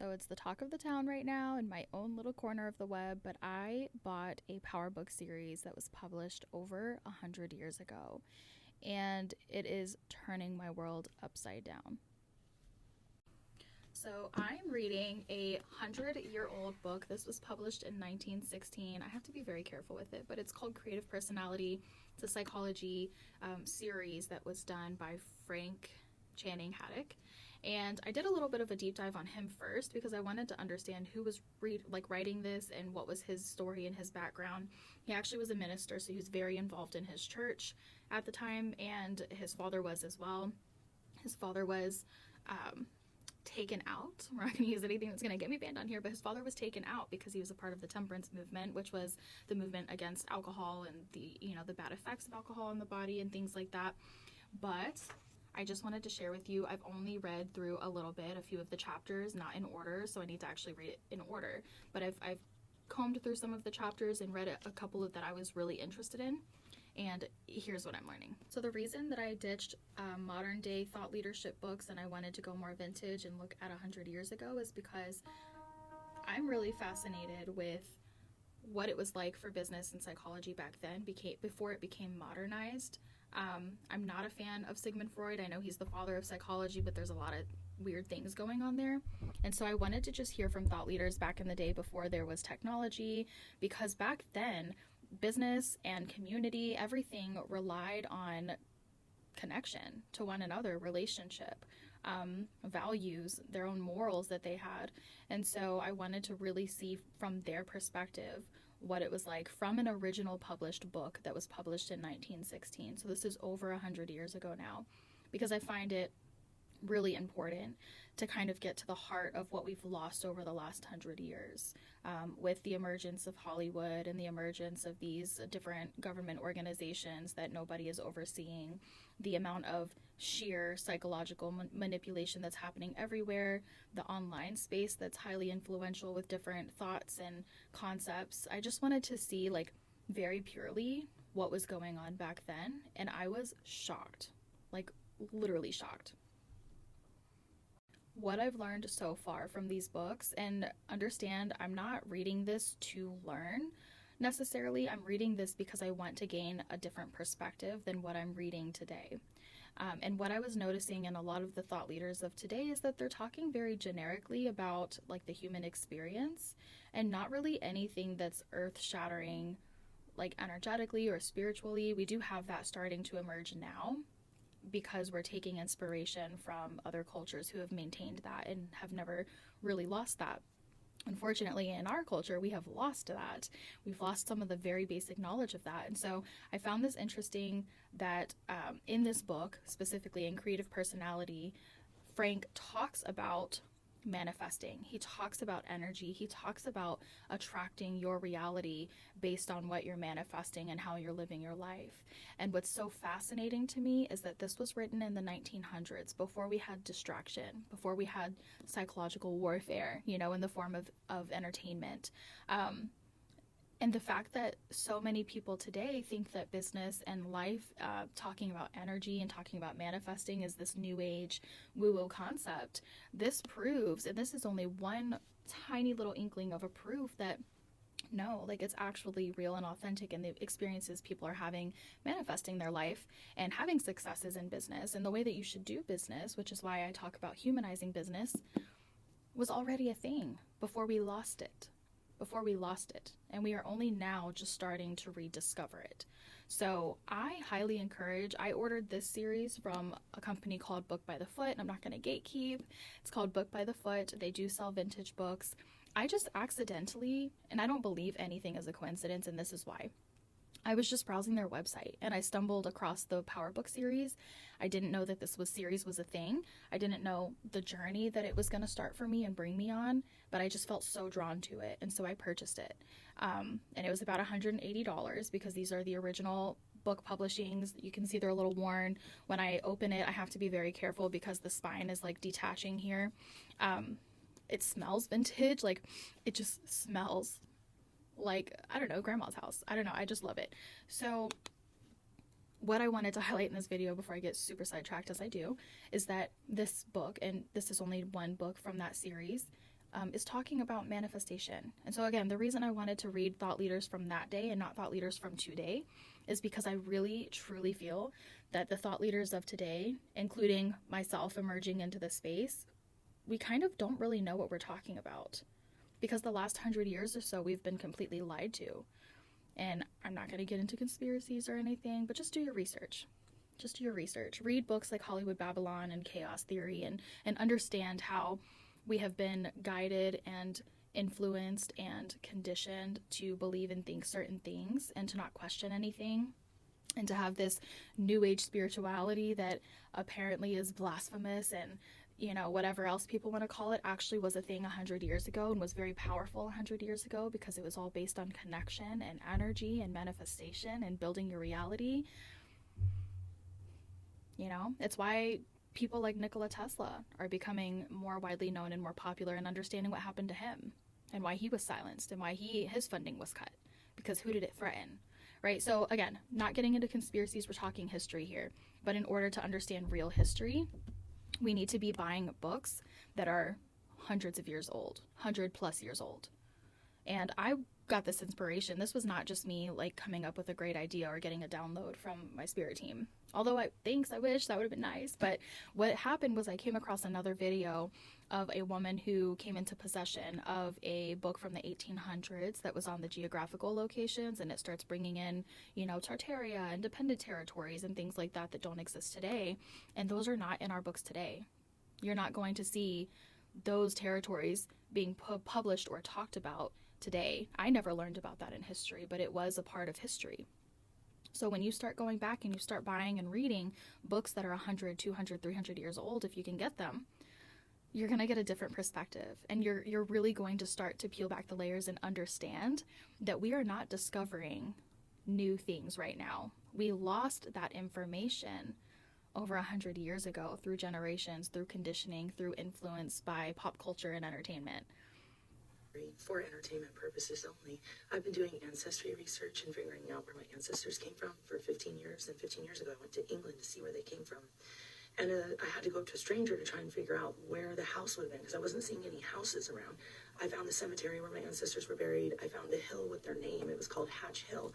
So it's the talk of the town right now in my own little corner of the web, but I bought a power book series that was published over 100 years ago, and it is turning my world upside down. So I'm reading a 100-year-old book. This was published in 1916. I have to be very careful with it, but it's called Creative Personality. It's a psychology series that was done by Frank Channing Haddock. And I did a little bit of a deep dive on him first because I wanted to understand who was writing this and what was his story and his background. He actually was a minister, so he was very involved in his church at the time, and his father was as well. His father was taken out. We're not going to use anything that's going to get me banned on here, but his father was taken out because he was a part of the temperance movement, which was the movement against alcohol and the bad effects of alcohol on the body and things like that. But I just wanted to share with you, I've only read through a little bit, a few of the chapters, not in order, so I need to actually read it in order. But I've combed through some of the chapters and read a couple of that I was really interested in, and here's what I'm learning. So the reason that I ditched modern day thought leadership books and I wanted to go more vintage and look at 100 years ago is because I'm really fascinated with what it was like for business and psychology back then, before it became modernized. I'm not a fan of Sigmund Freud. I know he's the father of psychology, but there's a lot of weird things going on there. And so I wanted to just hear from thought leaders back in the day before there was technology, because back then, business and community, everything relied on connection to one another, relationship, values, their own morals that they had. And so I wanted to really see from their perspective what it was like from an original published book that was published in 1916. So this is over 100 years ago now, because I find it really important to kind of get to the heart of what we've lost over the last 100 years with the emergence of Hollywood and the emergence of these different government organizations that nobody is overseeing, the amount of sheer psychological manipulation that's happening everywhere, the online space that's highly influential with different thoughts and concepts. I just wanted to see, very purely what was going on back then, and I was shocked, literally shocked. What I've learned so far from these books, and understand I'm not reading this to learn necessarily, I'm reading this because I want to gain a different perspective than what I'm reading today. And what I was noticing in a lot of the thought leaders of today is that they're talking very generically about the human experience and not really anything that's earth-shattering, energetically or spiritually. We do have that starting to emerge now, because we're taking inspiration from other cultures who have maintained that and have never really lost that. Unfortunately, in our culture, we have lost that. We've lost some of the very basic knowledge of that. And so I found this interesting that in this book, specifically in Creative Personality, Frank talks about manifesting. He talks about energy. He talks about attracting your reality based on what you're manifesting and how you're living your life. And what's so fascinating to me is that this was written in the 1900s, before we had distraction, before we had psychological warfare, in the form of entertainment. And the fact that so many people today think that business and life, talking about energy and talking about manifesting, is this new age woo-woo concept, this proves, and this is only one tiny little inkling of a proof that no, it's actually real and authentic, and the experiences people are having manifesting their life and having successes in business. And the way that you should do business, which is why I talk about humanizing business, was already a thing before we lost it. And we are only now just starting to rediscover it. So I highly encourage, I ordered this series from a company called Book by the Foot, and I'm not going to gatekeep. It's called Book by the Foot. They do sell vintage books. I just accidentally, and I don't believe anything is a coincidence, and this is why. I was just browsing their website and I stumbled across the Power Book series. I didn't know that this series was a thing. I didn't know the journey that it was going to start for me and bring me on, but I just felt so drawn to it, and so I purchased it. And it was about $180 because these are the original book publishings. You can see they're a little worn. When I open it, I have to be very careful because the spine is detaching here. It smells vintage. It just smells I don't know, grandma's house. I don't know. I just love it. So what I wanted to highlight in this video before I get super sidetracked as I do, is that this book, and this is only one book from that series, is talking about manifestation. And so again, the reason I wanted to read thought leaders from that day and not thought leaders from today is because I really truly feel that the thought leaders of today, including myself emerging into the space, we kind of don't really know what we're talking about, because the last 100 years or so we've been completely lied to. And I'm not going to get into conspiracies or anything, but just do your research. Just do your research. Read books like Hollywood Babylon and Chaos Theory, and understand how we have been guided and influenced and conditioned to believe and think certain things and to not question anything, and to have this new age spirituality that apparently is blasphemous and, you know, whatever else people want to call it, actually was a thing 100 years ago and was very powerful 100 years ago, because it was all based on connection and energy and manifestation and building your reality. You know, it's why people like Nikola Tesla are becoming more widely known and more popular, and understanding what happened to him and why he was silenced and why his funding was cut, because who did it threaten, right? So again, not getting into conspiracies, we're talking history here. But in order to understand real history, we need to be buying books that are hundreds of years old, 100+ years old. And I got this inspiration. This was not just me like coming up with a great idea or getting a download from my spirit team. Although I wish that would have been nice. But what happened was I came across another video of a woman who came into possession of a book from the 1800s that was on the geographical locations, and it starts bringing in, you know, Tartaria, independent territories and things like that that don't exist today. And those are not in our books today. You're not going to see those territories being published or talked about today. I never learned about that in history, but it was a part of history. So when you start going back and you start buying and reading books that are 100, 200, 300 years old, if you can get them, you're going to get a different perspective. And you're really going to start to peel back the layers and understand that we are not discovering new things right now. We lost that information over 100 years ago through generations, through conditioning, through influence by pop culture and entertainment. For entertainment purposes only. I've been doing ancestry research and figuring out where my ancestors came from for 15 years. And 15 years ago, I went to England to see where they came from. And I had to go up to a stranger to try and figure out where the house would have been, because I wasn't seeing any houses around. I found the cemetery where my ancestors were buried. I found the hill with their name. It was called Hatch Hill.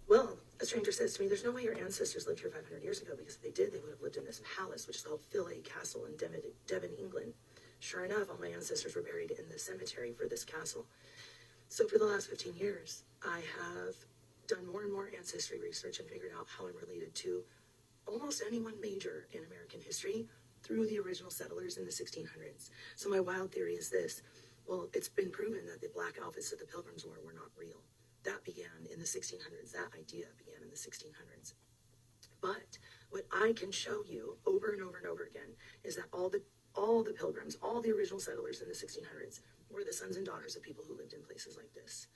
Well, a stranger says to me, there's no way your ancestors lived here 500 years ago, because if they did, they would have lived in this palace, which is called Philae Castle in Devon, England. Sure enough, all my ancestors were buried in the cemetery for this castle. So for the last 15 years, I have done more and more ancestry research and figured out how I'm related to almost anyone major in American history through the original settlers in the 1600s. So my wild theory is this. Well, it's been proven that the black outfits that the Pilgrims wore not real. That began in the 1600s. That idea began in the 1600s. But what I can show you over and over and over again is that all the Pilgrims, all the original settlers in the 1600s were the sons and daughters of people who lived in places like this.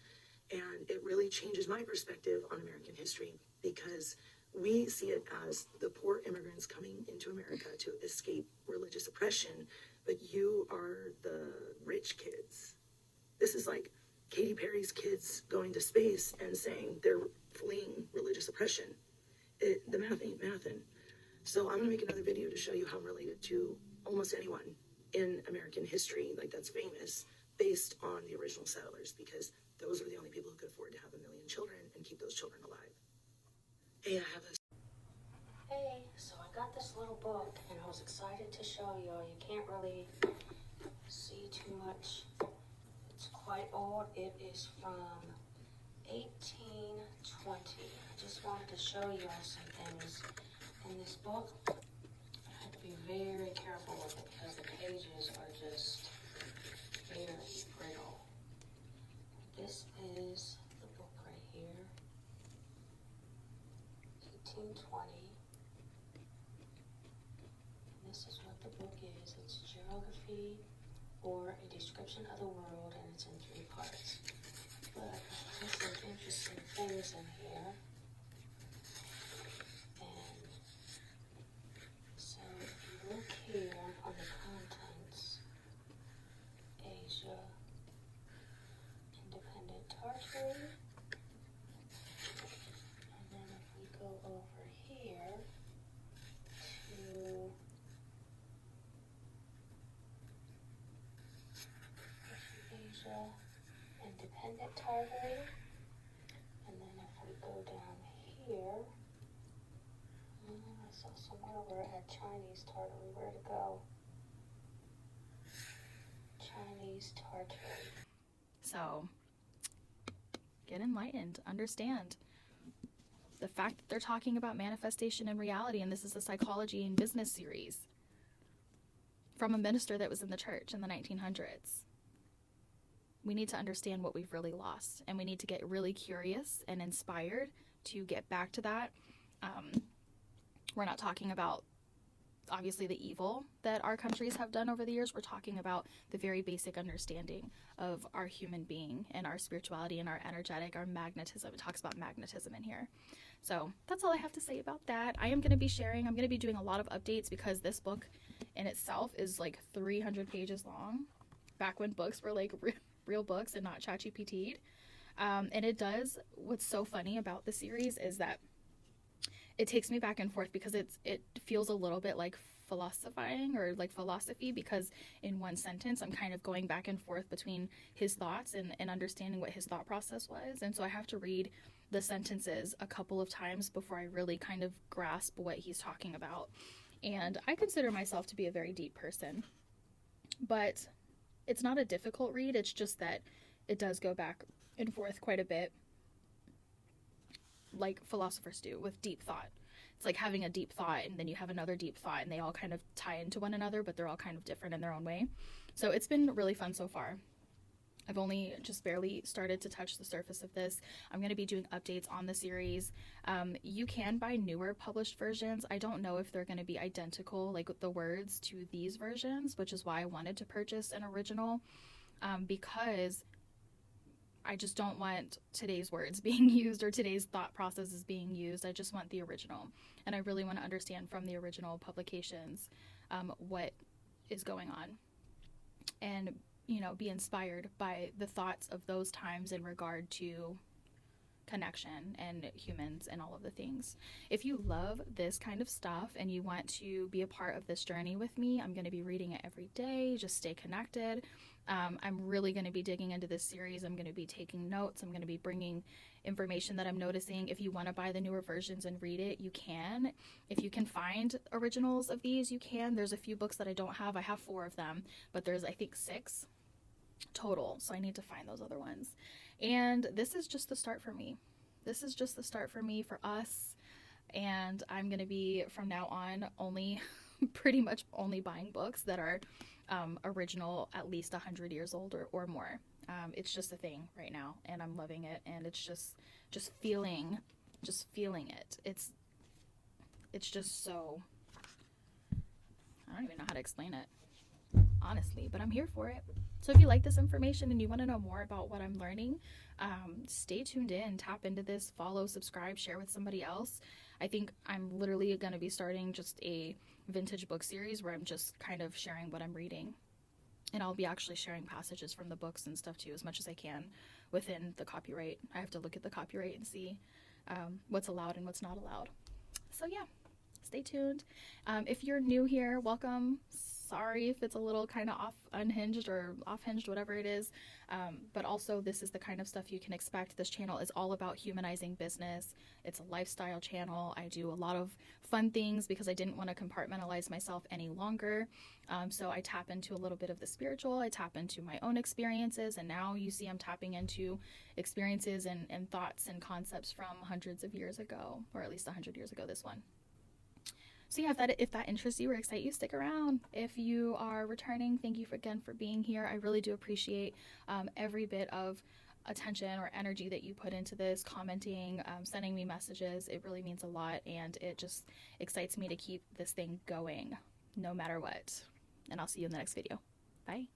And it really changes my perspective on American history, because we see it as the poor immigrants coming into America to escape religious oppression, but you are the rich kids. This is like Katy Perry's kids going to space and saying they're fleeing religious oppression. The math ain't mathin'. So I'm going to make another video to show you how I'm related to almost anyone in American history, like that's famous, based on the original settlers, because those were the only people who could afford to have 1 million children and keep those children alive. Hey, I have this. Hey, so I got this little book and I was excited to show you. You can't really see too much. It's quite old. It is from 1820. I just wanted to show you all some things in this book. I had to be very careful with it because the pages are just very brittle. This is the book right here. 1820. And this is what the book is. It's geography or a description of the world, and it's in 3 parts. But there's some interesting things in here. And so if you look here on the contents, Asia, independent Tartary, and then if we go over here to independent tartary. And then if we go down here, I saw somewhere where it had Chinese tartary. Where'd it go? Chinese tartary. So, get enlightened, understand the fact that they're talking about manifestation and reality, and this is a psychology and business series from a minister that was in the church in the 1900s. We need to understand what we've really lost, and we need to get really curious and inspired to get back to that. We're not talking about obviously the evil that our countries have done over the years. We're talking about the very basic understanding of our human being and our spirituality and our energetic, our magnetism. It talks about magnetism in here. So that's all I have to say about that. I'm going to be doing a lot of updates because this book in itself is like 300 pages long, back when books were like real books and not ChatGPT'd. And what's so funny about the series is that it takes me back and forth because it feels a little bit like philosophizing or like philosophy, because in one sentence I'm kind of going back and forth between his thoughts and understanding what his thought process was. And so I have to read the sentences a couple of times before I really kind of grasp what he's talking about. And I consider myself to be a very deep person, but it's not a difficult read. It's just that it does go back and forth quite a bit, like philosophers do with deep thought. It's like having a deep thought and then you have another deep thought, and they all kind of tie into one another, but they're all kind of different in their own way. So it's been really fun so far. I've only just barely started to touch the surface of this. I'm going to be doing updates on the series. You can buy newer published versions. I don't know if they're going to be identical, like the words, to these versions, which is why I wanted to purchase an original, because I just don't want today's words being used or today's thought processes being used. I just want the original. And I really want to understand from the original publications what is going on. And be inspired by the thoughts of those times in regard to connection and humans and all of the things. If you love this kind of stuff and you want to be a part of this journey with me, I'm going to be reading it every day. Just stay connected. I'm really going to be digging into this series. I'm going to be taking notes. I'm going to be bringing information that I'm noticing. If you want to buy the newer versions and read it, you can. If you can find originals of these, you can. There's a few books that I don't have. I have 4 of them, but there's, I think, 6 total. So I need to find those other ones. And this is just the start for me. This is just the start for me, for us. And I'm going to be, from now on, pretty much only buying books that are original, at least 100 years old or more. It's just a thing right now, and I'm loving it. And it's just feeling it. It's just so, I don't even know how to explain it, honestly, but I'm here for it. So if you like this information and you want to know more about what I'm learning, stay tuned in, tap into this, follow, subscribe, share with somebody else. I think I'm literally going to be starting just a vintage book series where I'm just kind of sharing what I'm reading. And I'll be actually sharing passages from the books and stuff too, as much as I can within the copyright. I have to look at the copyright and see what's allowed and what's not allowed. So yeah, stay tuned. If you're new here, welcome. Sorry if it's a little kind of unhinged or off-hinged, whatever it is. But also, this is the kind of stuff you can expect. This channel is all about humanizing business. It's a lifestyle channel. I do a lot of fun things because I didn't want to compartmentalize myself any longer. So I tap into a little bit of the spiritual. I tap into my own experiences. And now you see I'm tapping into experiences and thoughts and concepts from hundreds of years ago, or at least 100 years ago, this one. So yeah, if that interests you or excites you, stick around. If you are returning, thank you again for being here. I really do appreciate every bit of attention or energy that you put into this, commenting, sending me messages. It really means a lot, and it just excites me to keep this thing going no matter what. And I'll see you in the next video. Bye.